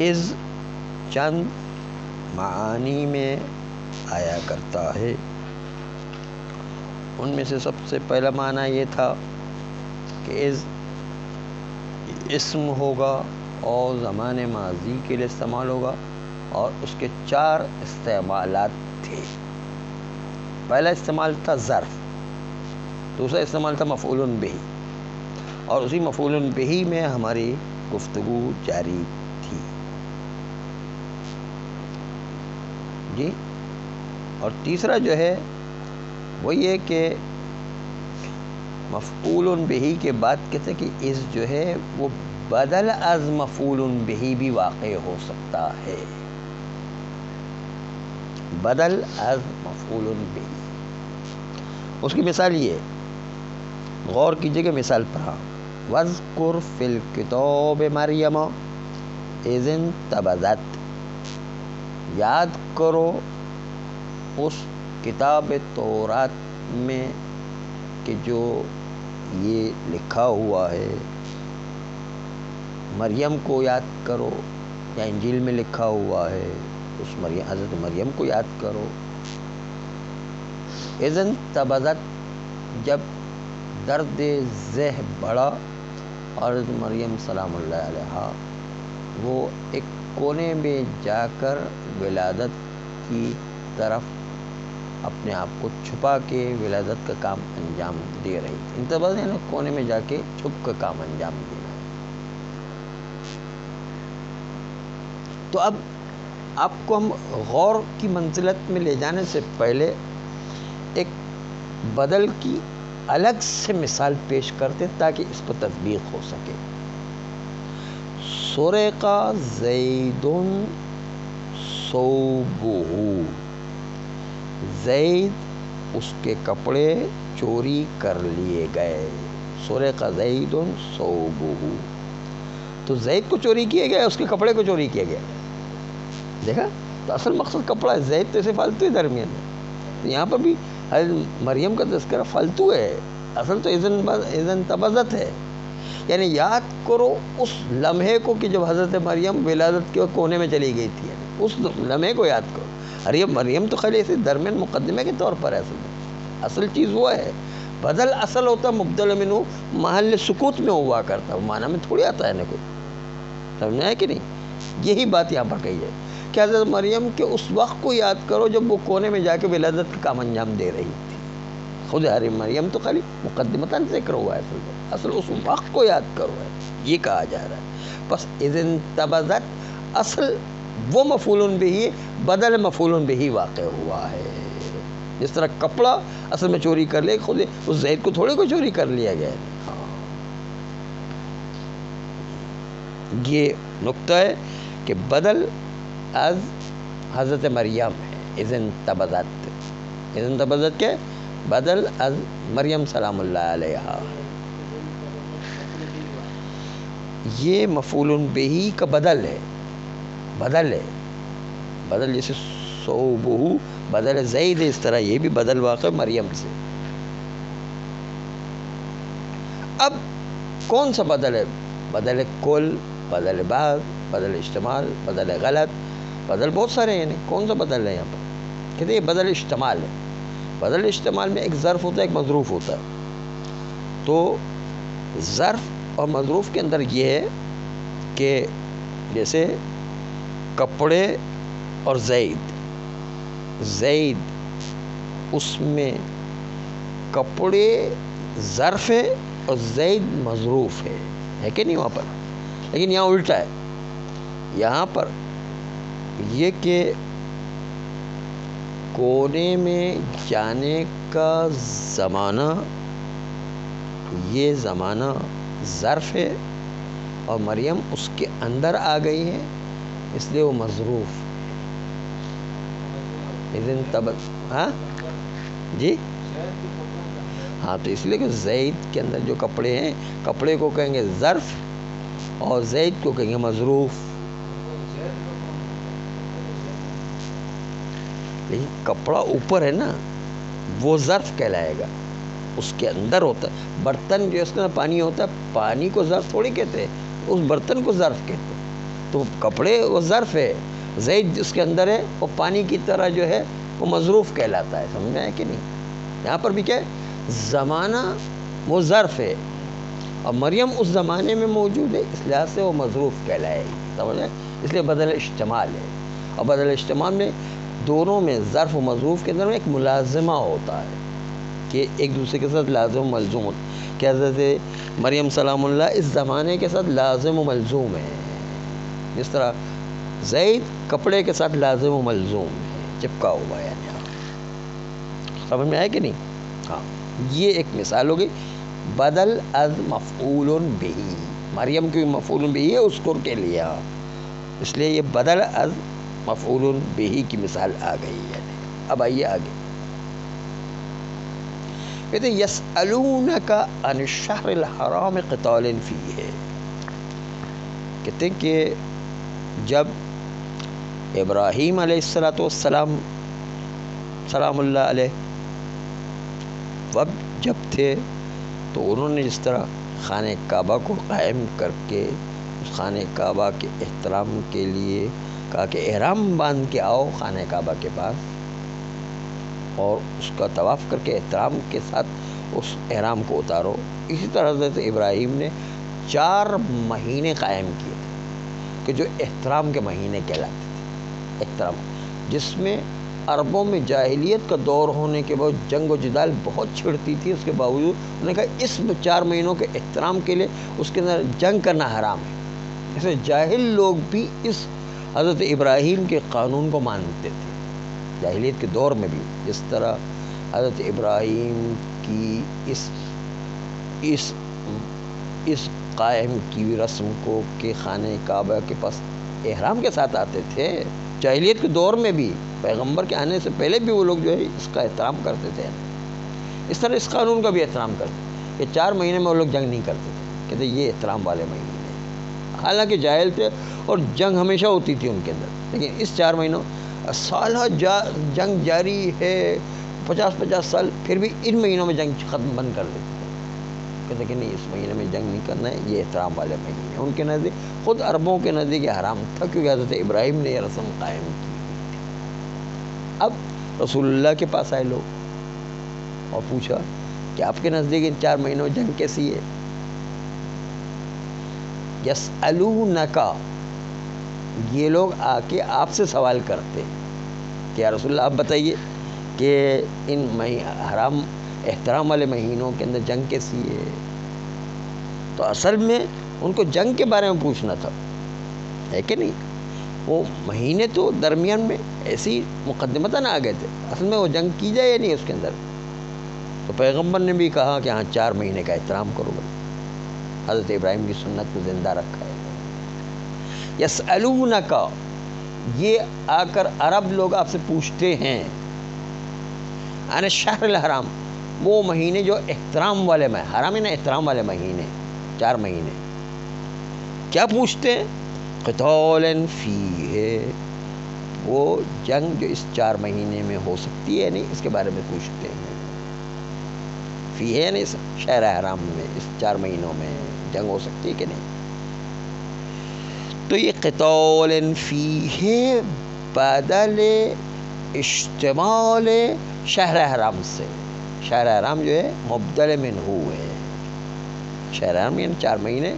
از چند معانی میں آیا کرتا ہے. ان میں سے سب سے پہلا معنی یہ تھا کہ از اسم ہوگا اور زمان ماضی کے لیے استعمال ہوگا، اور اس کے 4 استعمالات تھے. پہلا استعمال تھا ظرف، دوسرا استعمال تھا مفعول بہ، اور اسی مفعول بہ میں ہماری گفتگو جاری تھی جی. اور تیسرا جو ہے وہ یہ کہ مفعول بہ کے بعد کہتے ہیں کہ اس جو ہے وہ بدل از مفعول بہ بھی واقع ہو سکتا ہے. بدل از مفعول بہ. اس کی مثال یہ، غور کیجئے کہ مثال پڑھا، وَاذْكُرْ فِي الْكِتَابِ مَرْيَمَ إِذِ انتَبَذَتْ. یاد کرو اس کتاب تورات میں کہ جو یہ لکھا ہوا ہے. مریم کو یاد کرو، یا انجیل میں لکھا ہوا ہے اس حضرت مریم کو یاد کرو. اِذِ انتَبَذَتْ، جب درد ذہ بڑھا، حضرت مریم سلام اللہ علیہا وہ ایک کونے میں جا کر ولادت کی طرف اپنے آپ کو چھپا کے ولادت کا کام انجام دے رہی تھی. انتباہ یعنی کونے میں جا کے چھپ کر کام انجام دینا. تو اب آپ کو ہم غور کی منزلت میں لے جانے سے پہلے ایک بدل کی الگ سے مثال پیش کرتے تاکہ اس پر تطبیق ہو سکے. سرق زید ثوبہ، زید اس کے کپڑے چوری کر لیے گئے. سرق زید ثوبہ، تو زید کو چوری کیا گیا، اس کے کپڑے کو چوری کیا گیا. دیکھا، تو اصل مقصد کپڑا ہے، زید تو اسے فالتو ہی درمیان ہے. تو یہاں پر بھی حضرت مریم کا تذکرہ فالتو ہے، اصل تو اذن تبذت ہے. یعنی یاد کرو اس لمحے کو کہ جب حضرت مریم ولادت کے کونے میں چلی گئی تھی. اس لمحے کو یاد کرو. مریم تو خالی اسے درمیان مقدمے کے طور پر ہے. اصل چیز وہ ہے. بدل اصل ہوتا مبدل منہ محل سکوت میں ہوا کرتا، معنی میں تھوڑی آتا ہے. کوئی سمجھا ہے کہ نہیں؟ یہی بات یہاں پر کہی ہے کہ حضرت مریم کے اس وقت کو یاد کرو جب وہ کونے میں جا کے ولادت کا کام انجام دے رہی تھی. خود حضرت مریم تو خالی مقدمتاً ذکر ہوا ہے، اصل اس وقت کو یاد کرو ہے، یہ کہا جا رہا ہے. بس اذ انتبذت اصل وہ مفعول بہ بدل مفعول بہ واقع ہوا ہے. جس طرح کپڑا اصل میں چوری کر لے، خود اس زید کو تھوڑے کو چوری کر لیا گیا. یہ نقطہ ہے کہ بدل از حضرت مریم ہے. اذن تبذت کے بدل از مریم سلام اللہ علیہا. یہ مفعول بہ کا بدل ہے. بدل جیسے ثوبہ بدل زید، اس طرح یہ بھی بدل واقع مریم سے. اب کون سا بدل ہے؟ بدل کل، بدل بعض، بدل اشتمال، بدل غلط، بدل بہت سارے ہیں. یعنی کون سا بدل ہے یہاں پر؟ کہتے ہیں یہ بدل اشتمال ہے. بدل اشتمال میں ایک ظرف ہوتا ہے، ایک مظروف ہوتا ہے. تو ظرف اور مظروف کے اندر یہ ہے کہ جیسے کپڑے اور زید اس میں کپڑے ظرف ہے اور زید مظروف ہے کہ نہیں وہاں پر؟ لیکن یہاں الٹا ہے. یہاں پر یہ کہ کونے میں جانے کا زمانہ، یہ زمانہ ظرف ہے اور مریم اس کے اندر آ گئی ہے، اس لیے وہ مظروف. ہاں جی ہاں، تو اس لیے کہ زید کے اندر جو کپڑے ہیں، کپڑے کو کہیں گے ظرف اور زید کو کہیں گے مظروف. لیکن کپڑا اوپر ہے نا، وہ ظرف کہلائے گا، اس کے اندر ہوتا ہے. برتن جو اس کے اندر پانی ہوتا ہے، پانی کو ظرف تھوڑی کہتے ہیں، اس برتن کو ظرف کہتے ہیں. تو کپڑے وہ ظرف ہے، زید اس کے اندر ہے، وہ پانی کی طرح جو ہے وہ مظروف کہلاتا ہے. سمجھ میں آیا کہ نہیں؟ یہاں پر بھی کیا ہے، زمانہ وہ ظرف ہے اور مریم اس زمانے میں موجود ہے، اس لحاظ سے وہ مظروف کہلائے گی. سمجھ میں؟ اس لیے بدل اشتمال ہے. اور بدل اشتمال میں دونوں میں ظرف و مظروف کے اندر ایک ملازمہ ہوتا ہے کہ ایک دوسرے کے ساتھ لازم و ملزوم ہوتا ہے. کہ حضرت مریم سلام اللہ اس زمانے کے ساتھ لازم و ملزوم ہے، جس طرح زید کپڑے کے ساتھ لازم و ملزوم ہے، چپکا ہوا ہے. سمجھ میں آیا کہ نہیں؟ ہاں، یہ ایک مثال ہوگی. بدل از مفعول بہ، مریم کی مفعول بہ ہے اذکر کے لیے، اس لیے یہ بدل از مفعول بہ کی مثال آ گئی ہے. اب آئیے آگے، کہتے ہیں یسألونک عن الشہر الحرام قتال فیہ. کہتے ہیں کہ جب ابراہیم علیہ السلام سلام اللہ علیہ وقت جب تھے تو انہوں نے جس طرح خانہ کعبہ کو قائم کر کے اس خانہ کعبہ کے احترام کے لیے کہا کہ احرام باندھ کے آؤ خانہ کعبہ کے پاس اور اس کا طواف کر کے احترام کے ساتھ اس احرام کو اتارو، اسی طرح حضرت ابراہیم نے 4 مہینے قائم کیے کہ جو احترام کے مہینے کہلاتے تھے. احترام جس میں عربوں میں جاہلیت کا دور ہونے کے بعد جنگ و جدال بہت چھڑتی تھی، اس کے باوجود انہوں نے کہا اس 4 مہینوں کے احترام کے لیے اس کے اندر جنگ کرنا حرام ہے. ایسے جاہل لوگ بھی اس حضرت ابراہیم کے قانون کو مانتے تھے جاہلیت کے دور میں بھی. جس طرح حضرت ابراہیم کی اس قائم کی ہوئی رسم کو کہ خانہ کعبہ کے پاس احرام کے ساتھ آتے تھے، جاہلیت کے دور میں بھی پیغمبر کے آنے سے پہلے بھی وہ لوگ جو ہے اس کا احترام کرتے تھے. اس طرح اس قانون کا بھی احترام کرتے کہ 4 مہینے میں وہ لوگ جنگ نہیں کرتے تھے، کہتے یہ احترام والے مہینے ہیں. حالانکہ جاہل تھے اور جنگ ہمیشہ ہوتی تھی ان کے اندر، لیکن اس 4 مہینوں سالہ جنگ جاری ہے 50 سال، پھر بھی ان مہینوں میں جنگ ختم بند کر دیتے تھے. کہتے کہ نہیں اس مہینے میں جنگ نہیں کرنا ہے، یہ احترام والے مہینے ہیں. ان کے نزدیک، خود عربوں کے نزدیک یہ حرام تھا کیونکہ حضرت ابراہیم نے یہ رسم قائم کی. اب رسول اللہ کے پاس آئے لوگ اور پوچھا کہ آپ کے نزدیک ان 4 مہینوں جنگ کیسی ہے؟ یسألونک، یہ لوگ آ کے آپ سے سوال کرتے کہ یا رسول اللہ آپ بتائیے کہ ان حرام احترام والے مہینوں کے اندر جنگ کیسی ہے. تو اصل میں ان کو جنگ کے بارے میں پوچھنا تھا، ہے کہ نہیں؟ وہ مہینے تو درمیان میں ایسی مقدمتاً آ گئے تھے، اصل میں وہ جنگ کی جائے یا نہیں اس کے اندر. تو پیغمبر نے بھی کہا کہ ہاں 4 مہینے کا احترام کرو بھائی، حضرت ابراہیم کی سنت کو زندہ رکھا ہے. یسألونک، یہ آ کر عرب لوگ آپ سے پوچھتے ہیں عن الشہر الحرام، وہ مہینے جو احترام والے میں حرام ہے نا، احترام والے مہینے 4 مہینے. کیا پوچھتے ہیں؟ قتال فیہ، وہ جنگ جو اس 4 مہینے میں ہو سکتی ہے نہیں، اس کے بارے میں پوچھتے ہیں. فیہ نہیں، شہر حرام میں اس 4 مہینوں میں جنگ ہو سکتی ہے کہ نہیں. تو یہ قتال فیہ بدل اشتمال شہر حرام سے، شہر حرام جو ہے مبدل منہ ہے. شہر حرام یعنی 4 مہینے،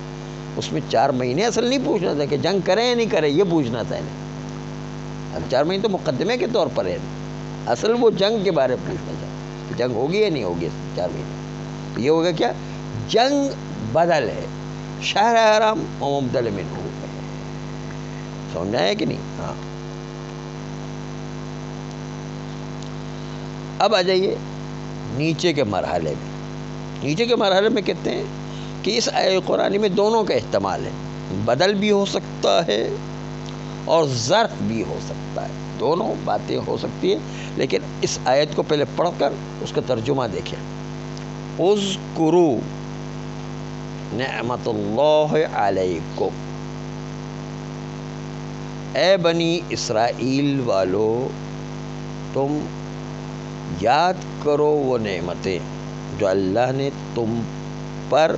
اس میں 4 مہینے اصل نہیں پوچھنا تھا کہ جنگ کریں یا نہیں کریں، یہ پوچھنا تھا انہیں. اب 4 مہینے تو مقدمے کے طور پر ہے، اصل وہ جنگ کے بارے میں پوچھنا تھا کہ جنگ ہوگی یا نہیں ہوگی 4 مہینے. تو یہ ہوگا کیا؟ جنگ بدل ہے، شہر حرام و مبدل منہ ہے. سمجھا ہے کہ نہیں؟ ہاں. اب آ جائیے نیچے کے مرحلے میں. نیچے کے مرحلے میں کہتے ہیں کہ اس آیت قرآنی میں دونوں کا احتمال ہے، بدل بھی ہو سکتا ہے اور ظرف بھی ہو سکتا ہے، دونوں باتیں ہو سکتی ہیں. لیکن اس آیت کو پہلے پڑھ کر اس کا ترجمہ دیکھیں. اذکروا نعمت اللہ علیکم، اے بنی اسرائیل والو تم یاد کرو وہ نعمتیں جو اللہ نے تم پر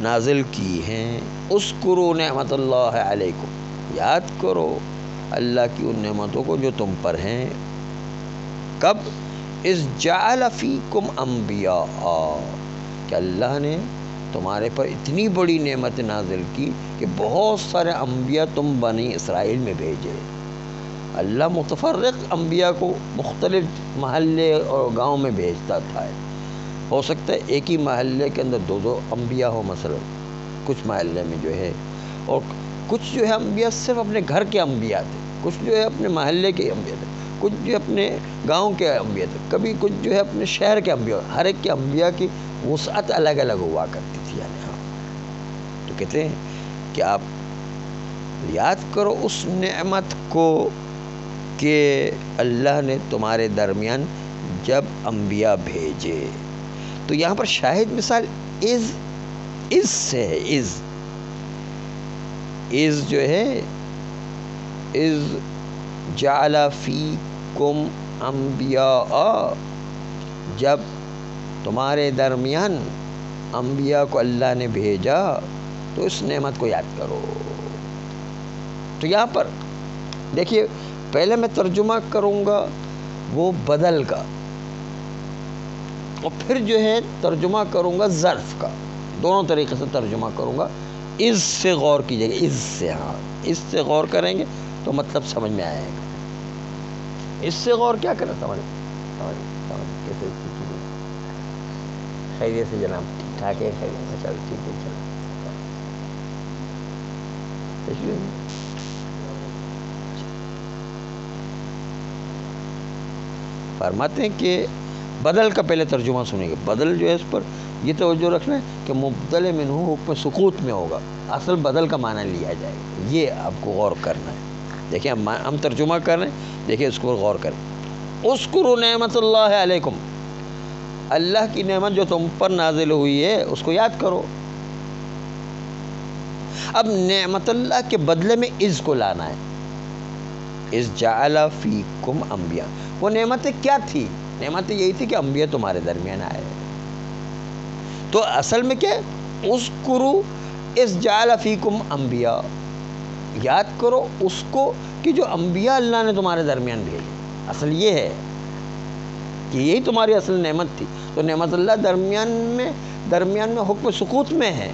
نازل کی ہیں. اذکروا نعمت اللہ علیکم، یاد کرو اللہ کی ان نعمتوں کو جو تم پر ہیں. کب؟ اذ جعل فیکم انبیاء، کہ اللہ نے تمہارے پر اتنی بڑی نعمت نازل کی کہ بہت سارے انبیاء تم بنی اسرائیل میں بھیجے. اللہ متفرق انبیاء کو مختلف محلے اور گاؤں میں بھیجتا تھا. ہو سکتا ہے ایک ہی محلے کے اندر دو انبیاء ہو مثلا، کچھ محلے میں جو ہے، اور کچھ جو ہے انبیاء صرف اپنے گھر کے انبیاء تھے، کچھ جو ہے اپنے محلے کے انبیاء تھے، کچھ جو ہے اپنے گاؤں کے انبیاء تھے، کبھی کچھ جو ہے اپنے شہر کے انبیاء. ہر ایک کے انبیاء کی وسعت الگ الگ ہوا کرتی تھی. یعنی تو کہتے ہیں کہ آپ یاد کرو اس نعمت کو کہ اللہ نے تمہارے درمیان جب انبیاء بھیجے. تو یہاں پر شاہد مثال از سے ہے. از جو ہے از جعل فیکم انبیاء، جب تمہارے درمیان انبیاء کو اللہ نے بھیجا تو اس نعمت کو یاد کرو. تو یہاں پر دیکھیے پہلے میں ترجمہ کروں گا وہ بدل کا، اور پھر جو ہے ترجمہ کروں گا ظرف کا. دونوں طریقے سے ترجمہ کروں گا. اس سے غور کیجیے گا، اس سے، ہاں اس سے غور کریں گے تو مطلب سمجھ میں آئے گا. اس سے غور کیا کریں، سمجھ کیسے. خیریت سے جناب؟ ٹھیک ٹھاک ہے، خیریت سے. چلو ٹھیک ہے، چلو. فرماتے ہیں کہ بدل کا پہلے ترجمہ سنیں گے. بدل جو ہے اس پر یہ توجہ رکھنا ہے کہ مبدل منہ حکم سکوت میں ہوگا، اصل بدل کا معنی لیا جائے گا. یہ آپ کو غور کرنا ہے. دیکھیں ہم ترجمہ کر رہے ہیں، دیکھیں اس کو غور کریں. اذکروا نعمت اللہ علیکم، اللہ کی نعمت جو تم پر نازل ہوئی ہے اس کو یاد کرو. اب نعمت اللہ کے بدلے میں از کو لانا ہے. اذ جعل فیکم انبیاء، وہ نعمتیں کیا تھی؟ نعمتیں یہی تھی کہ انبیاء تمہارے درمیان آئے. تو اصل میں کیا ہے؟ اذکروا اذ جعل فیکم انبیاء، یاد کرو اس کو کہ جو انبیاء اللہ نے تمہارے درمیان بھیجے. اصل یہ ہے کہ یہی تمہاری اصل نعمت تھی. تو نعمت اللہ درمیان میں حکم سکوت میں ہے،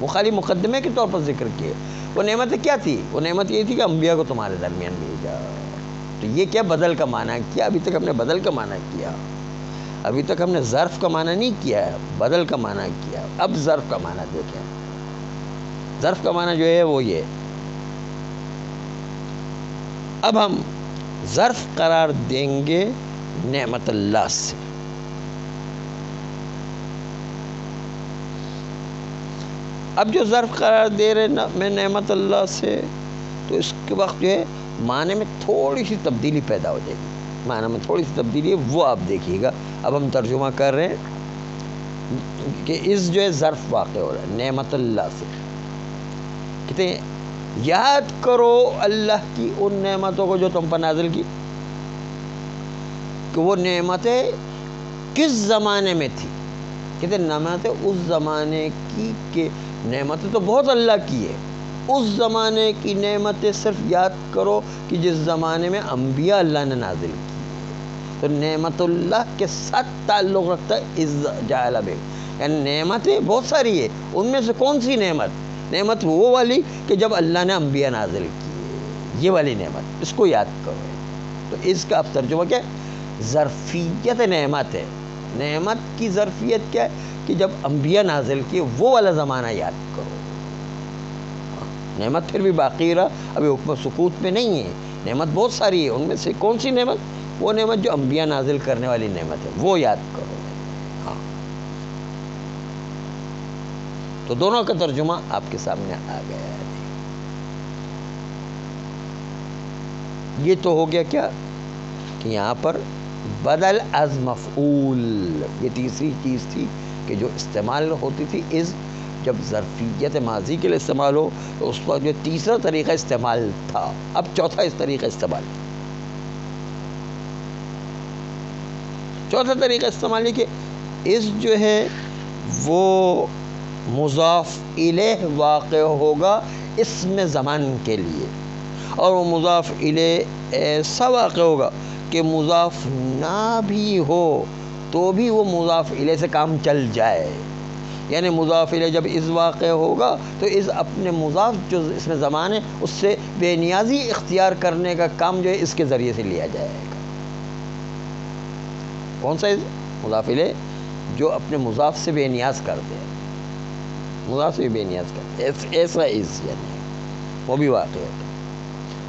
وہ خالی مقدمے کے طور پر ذکر کیے. وہ نعمت کیا تھی؟ وہ نعمت یہ تھی کہ انبیاء کو تمہارے درمیان بھیجا. تو یہ کیا بدل کا معنی کیا؟ ابھی تک ہم نے بدل کا معنی کیا، ابھی تک ہم نے ظرف کا معنی نہیں کیا ہے، بدل کا معنی کیا. اب ظرف کا معنی دیکھیں. ظرف کا معنی جو ہے وہ یہ، اب ہم ظرف قرار دیں گے نعمت اللہ سے. اب جو ظرف قرار دے رہے میں نعمت اللہ سے، تو اس کے وقت جو ہے معنی میں تھوڑی سی تبدیلی پیدا ہو جائے گی. معنی میں تھوڑی سی تبدیلی ہے، وہ آپ دیکھیے گا. اب ہم ترجمہ کر رہے ہیں کہ اس جو ہے ظرف واقع ہو رہا ہے نعمت اللہ سے. کہتے ہیں یاد کرو اللہ کی ان نعمتوں کو جو تم پر نازل کی، کہ وہ نعمتیں کس زمانے میں تھی. کہتے ہیں نعمتیں اس زمانے کی، کہ نعمتیں تو بہت اللہ کی ہے، اس زمانے کی نعمتیں صرف یاد کرو کہ جس زمانے میں انبیاء اللہ نے نازل کی. تو نعمت اللہ کے ساتھ تعلق رکھتا ہے اذ جعل بے، یعنی نعمتیں بہت ساری ہے، ان میں سے کون سی نعمت وہ والی کہ جب اللہ نے انبیاء نازل کی، یہ والی نعمت، اس کو یاد کرو. تو اس کا اب ترجمہ کیا ہے؟ ظرفیت نعمت ہے. نعمت کی ظرفیت کیا ہے؟ کہ جب انبیاء نازل کیے وہ والا زمانہ یاد کرو. نعمت پھر بھی باقی رہا، ابھی حکم سکوت میں نہیں ہے. نعمت بہت ساری ہے، ان میں سے کون سی نعمت؟ وہ نعمت جو انبیاء نازل کرنے والی نعمت ہے، وہ یاد کرو. ہاں تو دونوں کا ترجمہ آپ کے سامنے آ گیا ہے. یہ تو ہو گیا کیا کہ یہاں پر بدل از مفعول، یہ تیسری چیز تھی کہ جو استعمال ہوتی تھی از، جب ظرفیت ماضی کے لیے استعمال ہو تو اس پر جو تیسرا طریقہ استعمال تھا. اب چوتھا اس طریقہ استعمال، چوتھا طریقہ استعمال ہے کہ اس جو ہے وہ مضاف الیہ واقع ہوگا اسم زمان کے لیے، اور وہ مضاف الیہ ایسا واقع ہوگا کہ مضاف نہ بھی ہو تو بھی وہ مضاف الیہ سے کام چل جائے. یعنی مضاف الیہ جب اس واقع ہوگا تو اس اپنے مضاف جو اس میں زمان ہے اس سے بے نیازی اختیار کرنے کا کام جو ہے اس کے ذریعے سے لیا جائے گا. کون سا مضاف الیہ؟ جو اپنے مضاف سے بے نیاز کر دے، مضاف سے بے نیاز کر دے، ایسا از یعنی وہ بھی واقع ہوتا ہے.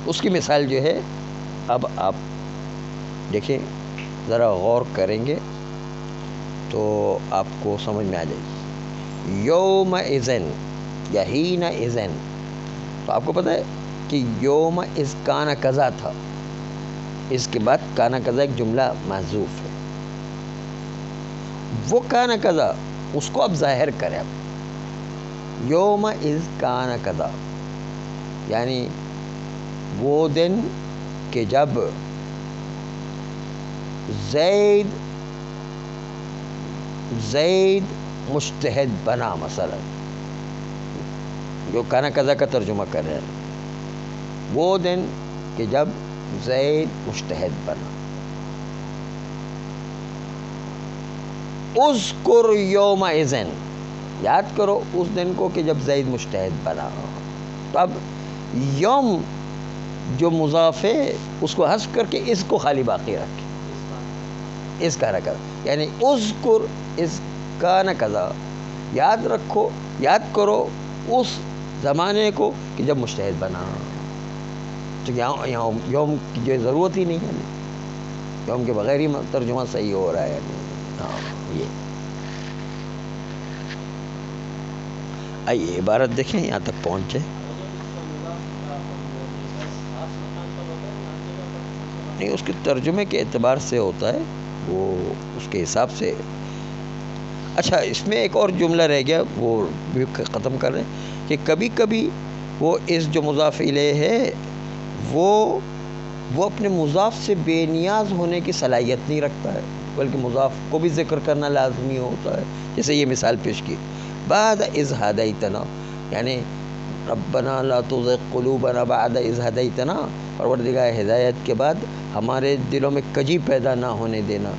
اس کی مثال جو ہے اب آپ دیکھیں، ذرا غور کریں گے تو آپ کو سمجھ میں آ جائے گی. یوم اذن یا حین اذن، تو آپ کو پتہ ہے کہ یوم از کانا کذا تھا، اس کے بعد کانا کذا ایک جملہ محذوف ہے. وہ کانا کذا اس کو اب ظاہر کریں. اب یوم از کانا کذا یعنی وہ دن کہ جب زید مجتہد بنا، مثلا جو کانا کذا کا ترجمہ کر رہے ہیں، وہ دن کہ جب زید مجتہد بنا. اذکر یوم اذن، یاد کرو اس دن کو کہ جب زید مجتہد بنا. تو اب یوم جو مضاف ہے اس کو حذف کر کے اس کو خالی باقی رکھے، اس کا رکھا، یعنی اذکر اس کانا کذا، یاد رکھو، یاد کرو اس زمانے کو کہ جب مجتہد بنا. تو یہاں یوم کی جو ضرورت ہی نہیں ہے، یوم کے بغیر ہی ترجمہ صحیح ہو رہا ہے. یہ آئیے عبارت دیکھیں، یہاں تک پہنچے. نہیں، اس کے ترجمے کے اعتبار سے ہوتا ہے، وہ اس کے حساب سے. اچھا، اس میں ایک اور جملہ رہ گیا، وہ بھی ختم کر رہے ہیں کہ کبھی کبھی وہ اس جو مضاف الیہ ہے وہ اپنے مضاف سے بے نیاز ہونے کی صلاحیت نہیں رکھتا ہے، بلکہ مضاف کو بھی ذکر کرنا لازمی ہوتا ہے. جیسے یہ مثال پیش کی، بعد اذ ہدیتنا، یعنی ربنا لا تزغ قلوبنا بعد اذ ہدیتنا، پروردگار ہدایت کے بعد ہمارے دلوں میں کجی پیدا نہ ہونے دینا.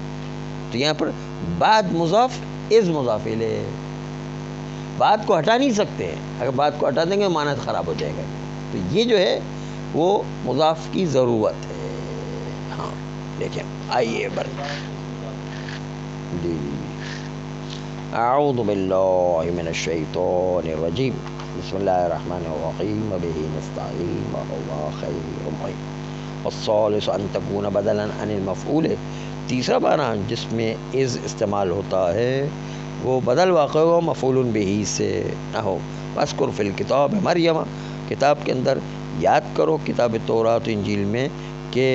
تو یہاں پر بعد مضاف، از مضاف الیہ، بات کو ہٹا نہیں سکتے، اگر بات کو ہٹا دیں گے معنی خراب ہو جائے گا. تو یہ جو ہے وہ مضاف کی ضرورت ہے. ہاں دیکھیں، آئیے جی. اعوذ باللہ من الشیطان الرجیم، بسم اللہ الرحمن الرحیم، وبہ نستعین وهو خیر معین. والثالث ان تکون بدلا عن المفعول، تیسرا معنی جس میں از استعمال ہوتا ہے وہ بدل واقع ہو مفعول بہ سے نہ ہو. واذکر فی الکتاب مریم، کتاب کے اندر یاد کرو کتاب تورات انجیل میں کہ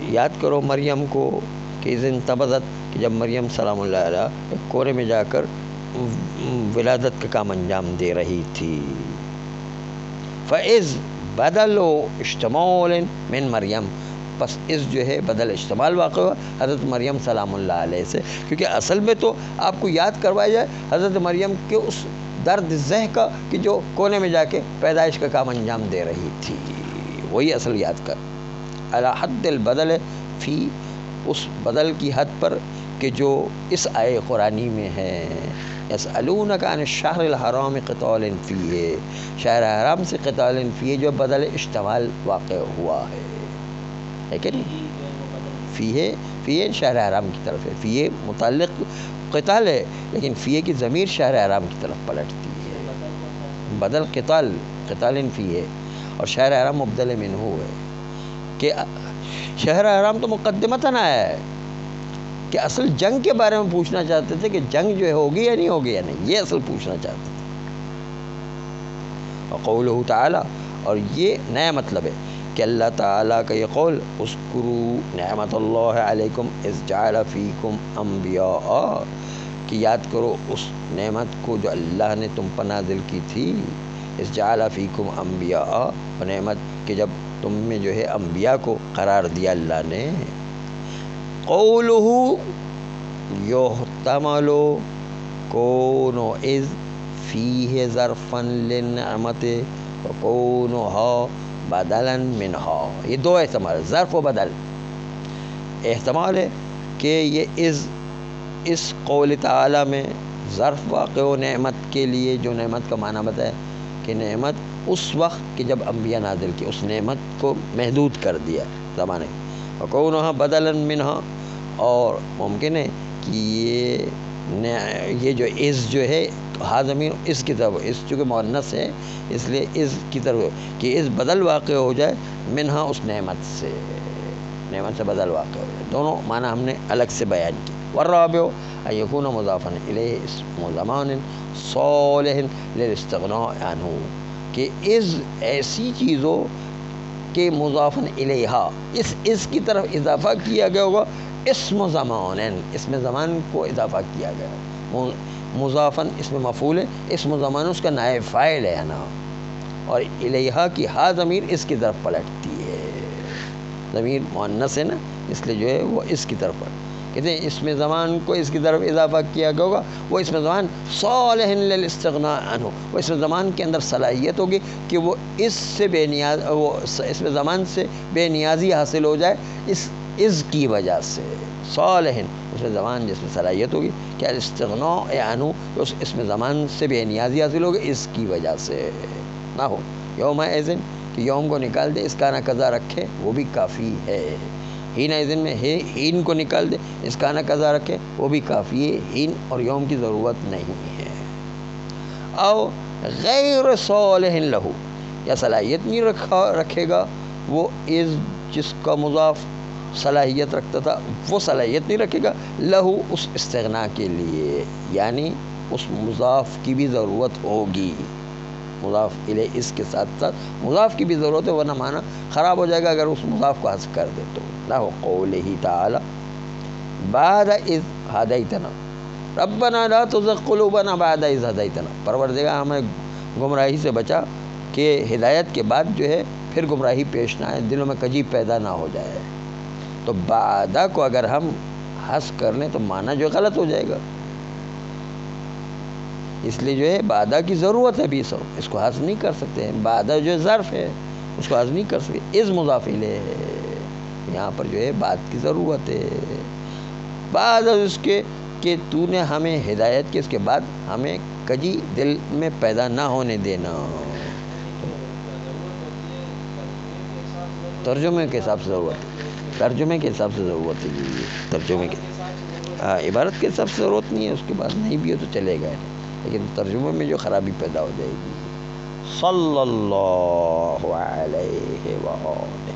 یاد کرو مریم کو کہ اذ انتبذت، کہ جب مریم سلام اللہ علیہ ایک کونے میں جا کر ولادت کا کام انجام دے رہی تھی. فاذ بدل اشتمال من مریم، پس اس جو ہے بدل اشتمال واقع ہوا حضرت مریم سلام اللہ علیہ سے، کیونکہ اصل میں تو آپ کو یاد کروایا جائے حضرت مریم کے اس درد ذہ کا کہ جو کونے میں جا کے پیدائش کا کام انجام دے رہی تھی، وہی اصل یاد کر. علی حد البدل، فی اس بدل کی حد پر کہ جو اس آئے قرآنی میں ہے. یسألونک عن الشہر الحرام قتال فیہ، شہر حرام سے قتال فیہ جو بدل اشتمال واقع ہوا ہے کہ نہیں؟ فیہ شہر حرام کی طرف ہے، فیہ متعلق قتال ہے لیکن فیہ کی ضمیر شہر حرام کی طرف پلٹتی ہے. بدل قتال فیہ، اور شہر حرام مبدل منہ ہے کہ شہر حرام تو مقدمتاً آیا ہے کہ اصل جنگ کے بارے میں پوچھنا چاہتے تھے کہ جنگ جو ہے ہوگی یا نہیں ہوگی یا نہیں، یہ اصل پوچھنا چاہتے تھے. وقولہ تعالی، اور یہ نیا مطلب ہے کہ اللہ تعالیٰ کا یہ قول، اذکروا نعمت اللہ علیکم اذ جعل فیکم انبیاء، کہ یاد کرو اس نعمت کو جو اللہ نے تم پر نازل کی تھی. اذ جعل فیکم انبیاء، وہ نعمت کہ جب تم میں جو ہے انبیاء کو قرار دیا اللہ نے. قولہ یحتمل کون اذ فیہ ظرفا للنعمت فکونھا بدلا منہا، یہ دو احتمال، ظرف و بدل۔ احتمال ہے کہ یہ اس قول تعالی میں ظرف واقع ہو نعمت کے لیے، جو نعمت کا معنی بتایا کہ نعمت اس وقت کہ جب انبیاء نازل کی، اس نعمت کو محدود کر دیا زمانے، فکونھا بدلا منہا، اور ممکن ہے کہ یہ جو از جو ہے ہا ضمیر اس کی طرف، اس چونکہ مؤنث ہے اس لیے اس کی طرف کہ اس بدل واقع ہو جائے منہا، اس نعمت سے بدل واقع ہو جائے۔ دونوں معنی ہم نے الگ سے بیان کی۔ والرابع ان یکون مضافا الیہ اسم زمان صالح للاستغناء عنہ، کہ از ایسی چیزوں کہ مضافا الیہا، اس کی طرف اضافہ کیا گیا ہوگا، اسم زمان، اسم زمان کو اضافہ کیا گیا، مضافن اسم مفعول ہے، اسم زمان اس کا نائب فاعل ہے نا، اور الیہا کی ہا ضمیر اس کی طرف پلٹتی ہے، ضمیر مؤنث ہے نا، اس لیے جو ہے وہ اس کی طرف کہتے ہیں اسم زمان کو اس کی طرف اضافہ کیا گیا ہوگا، وہ اسم زمان صالح للاستغناء عنہ، وہ اسم زمان کے اندر صلاحیت ہوگی کہ وہ اس سے بے نیاز، وہ اسم زمان سے بے نیازی حاصل ہو جائے، اس کی وجہ سے صالح، اس میں زمان جس میں صلاحیت ہوگی کہ الاستغناء عنہ، اس اسم زمان سے بے نیازی حاصل ہوگی اس کی وجہ سے نہ ہو۔ یوم اذن کہ یوم کو نکال دے، اس کا نہ قضا رکھے وہ بھی کافی ہے۔ ہین اذن میں ہین کو نکال دے، اس کا نہ قضا رکھے وہ بھی کافی ہے، ہین اور یوم کی ضرورت نہیں ہے۔ او غیر صالح لہو، یا صلاحیت نہیں رکھے گا وہ از جس کا مضاف صلاحیت رکھتا تھا، وہ صلاحیت نہیں رکھے گا لہو اس استغنا کے لیے، یعنی اس مضاف کی بھی ضرورت ہوگی، مضاف الیہ اس کے ساتھ ساتھ مضاف کی بھی ضرورت ہے، ورنہ معنی خراب ہو جائے گا اگر اس مضاف کو حذف کر دے تو۔ لہو قولہ تعالی بعد اذ ہدیتنا ربنا لا تزغ قلوبنا بعد اذ ہدیتنا، پروردگار ہمیں گمراہی سے بچا کہ ہدایت کے بعد جو ہے پھر گمراہی پیش نہ آئے، دلوں میں کجی پیدا نہ ہو جائے۔ تو بعدہ کو اگر ہم حذف کر لیں تو معنی جو غلط ہو جائے گا، اس لیے جو ہے بعدہ کی ضرورت ہے بھی، اس کو حذف نہیں کر سکتے ہیں، بعدہ جو ظرف ہے اس کو حذف نہیں کر سکتے، از مضاف الیہ ہے، یہاں پر جو ہے بعد کی ضرورت ہے، بعد اس کے کہ تو نے ہمیں ہدایت کی، اس کے بعد ہمیں کجی دل میں پیدا نہ ہونے دینا۔ ترجمے کے حساب سے ضرورت ہے، ترجمے کے حساب سے ضرورت ہے، ترجمے کے عبارت کے حساب سے ضرورت نہیں ہے، اس کے بعد نہیں بھی ہو تو چلے گا، لیکن ترجمے میں جو خرابی پیدا ہو جائے گی۔ صلی اللہ علیہ وآلہ